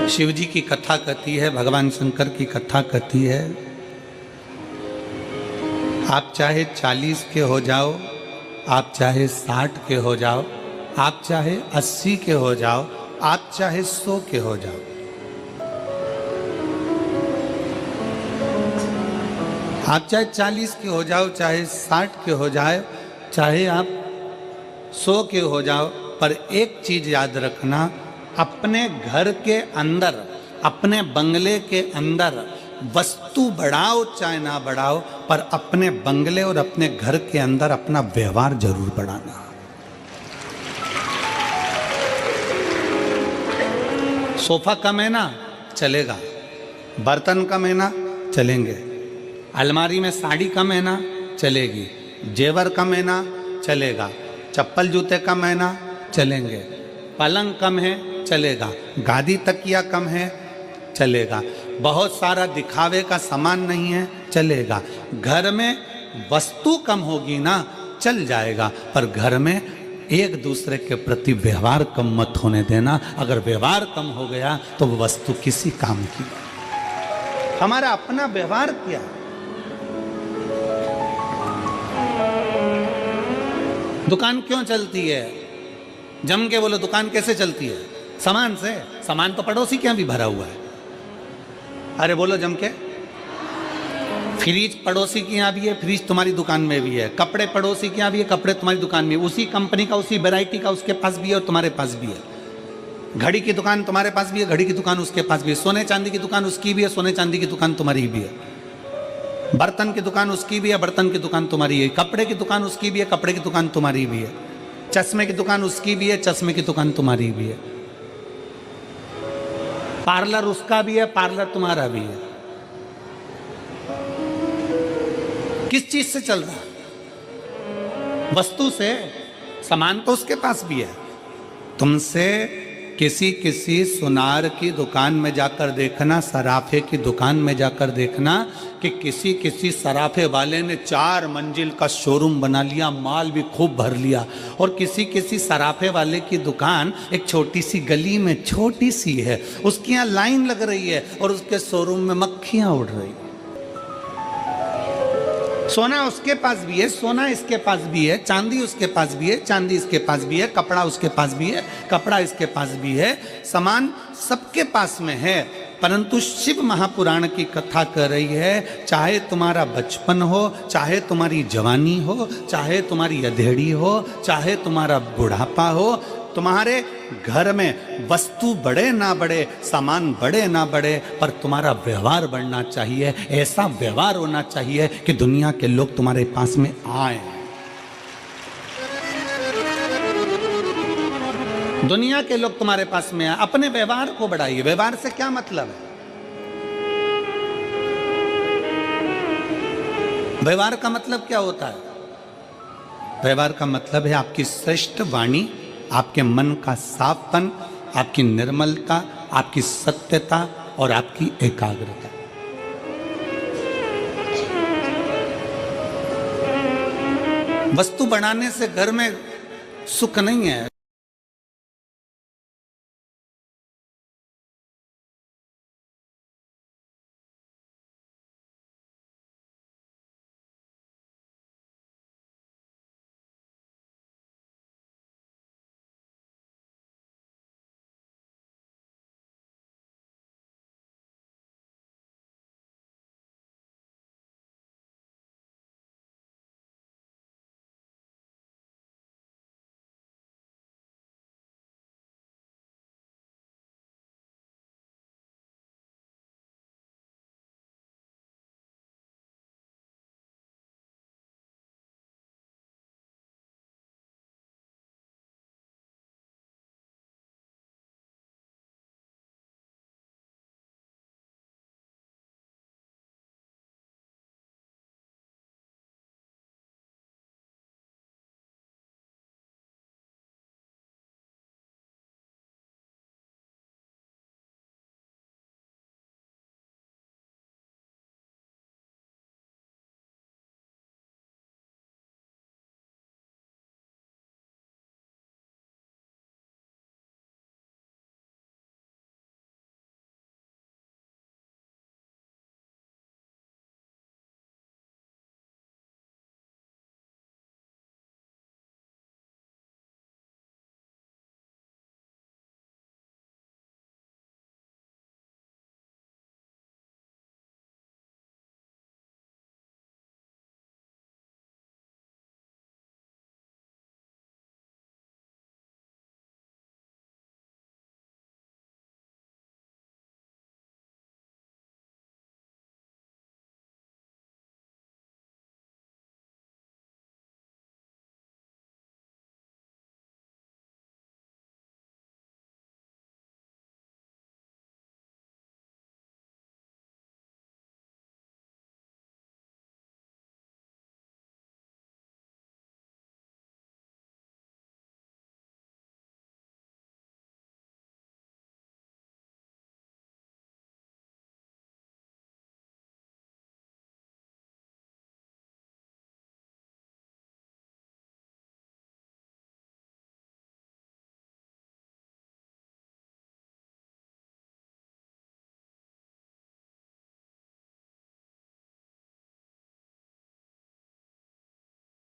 शिव जी की कथा कहती है, भगवान शंकर की कथा कहती है, आप चाहे 40 के हो जाओ, आप चाहे 60 के हो जाओ, आप चाहे 80 के हो जाओ, आप चाहे 100 के हो जाओ, आप चाहे 40 के हो जाओ, चाहे 60 के हो जाए, चाहे आप 100 के हो जाओ, पर एक चीज याद रखना, अपने घर के अंदर, अपने बंगले के अंदर वस्तु बढ़ाओ चाहे ना बढ़ाओ, पर अपने बंगले और अपने घर के अंदर अपना व्यवहार जरूर बढ़ाना। सोफा कम है ना, चलेगा। बर्तन कम है ना, चलेंगे। अलमारी में साड़ी कम है ना, चलेगी। जेवर कम है ना, चलेगा। चप्पल जूते कम है ना, चलेंगे। पलंग कम है, चलेगा। गादी तकिया कम है, चलेगा। बहुत सारा दिखावे का सामान नहीं है, चलेगा। घर में वस्तु कम होगी ना, चल जाएगा, पर घर में एक दूसरे के प्रति व्यवहार कम मत होने देना। अगर व्यवहार कम हो गया तो वो वस्तु किसी काम की। हमारा अपना व्यवहार क्या है? दुकान क्यों चलती है? जम के बोलो, दुकान कैसे चलती है? सामान से। सामान तो पड़ोसी के यहाँ भी भरा हुआ है। अरे बोलो जम के। फ्रिज पड़ोसी के यहाँ भी है, फ्रिज तुम्हारी दुकान में भी है। कपड़े पड़ोसी के यहाँ भी है, कपड़े तुम्हारी दुकान में, उसी कंपनी का, उसी वैरायटी का उसके पास भी है और तुम्हारे पास भी है। घड़ी की दुकान तुम्हारे पास भी है, घड़ी की दुकान उसके पास भी है। सोने चांदी की दुकान उसकी भी है, सोने चांदी की दुकान तुम्हारी भी है। बर्तन की दुकान उसकी भी है, बर्तन की दुकान तुम्हारी है। कपड़े की दुकान उसकी भी है, कपड़े की दुकान तुम्हारी भी है। चश्मे की दुकान उसकी भी है, चश्मे की दुकान तुम्हारी भी है। पार्लर उसका भी है, पार्लर तुम्हारा भी है। किस चीज से चल रहा है? वस्तु से। सामान तो उसके पास भी है। तुमसे किसी सुनार की दुकान में जाकर देखना, सराफे की दुकान में जाकर देखना कि किसी सराफे वाले ने 4 मंजिल का शोरूम बना लिया, माल भी खूब भर लिया, और किसी सराफे वाले की दुकान एक छोटी सी गली में छोटी सी है, उसकी यहाँ लाइन लग रही है और उसके शोरूम में मक्खियां उड़ रही है। सोना उसके पास भी है, सोना इसके पास भी है, चांदी उसके पास भी है, चांदी इसके पास भी है, कपड़ा उसके पास भी है, कपड़ा इसके पास भी है। सामान सबके पास में है, परंतु शिव महापुराण की कथा कर रही है, चाहे तुम्हारा बचपन हो, चाहे तुम्हारी जवानी हो, चाहे तुम्हारी अधेड़ी हो, चाहे तुम्हारा बुढ़ापा हो, तुम्हारे घर में वस्तु बढ़े ना बढ़े, सामान बढ़े ना बढ़े, पर तुम्हारा व्यवहार बढ़ना चाहिए। ऐसा व्यवहार होना चाहिए कि दुनिया के लोग तुम्हारे पास में आए। दुनिया के लोग तुम्हारे पास में आए। अपने व्यवहार को बढ़ाइए। व्यवहार से क्या मतलब है? व्यवहार का मतलब क्या होता है? व्यवहार का मतलब है आपकी श्रेष्ठ वाणी, आपके मन का साफपन, आपकी निर्मलता, आपकी सत्यता और आपकी एकाग्रता। वस्तु बनाने से घर में सुख नहीं है।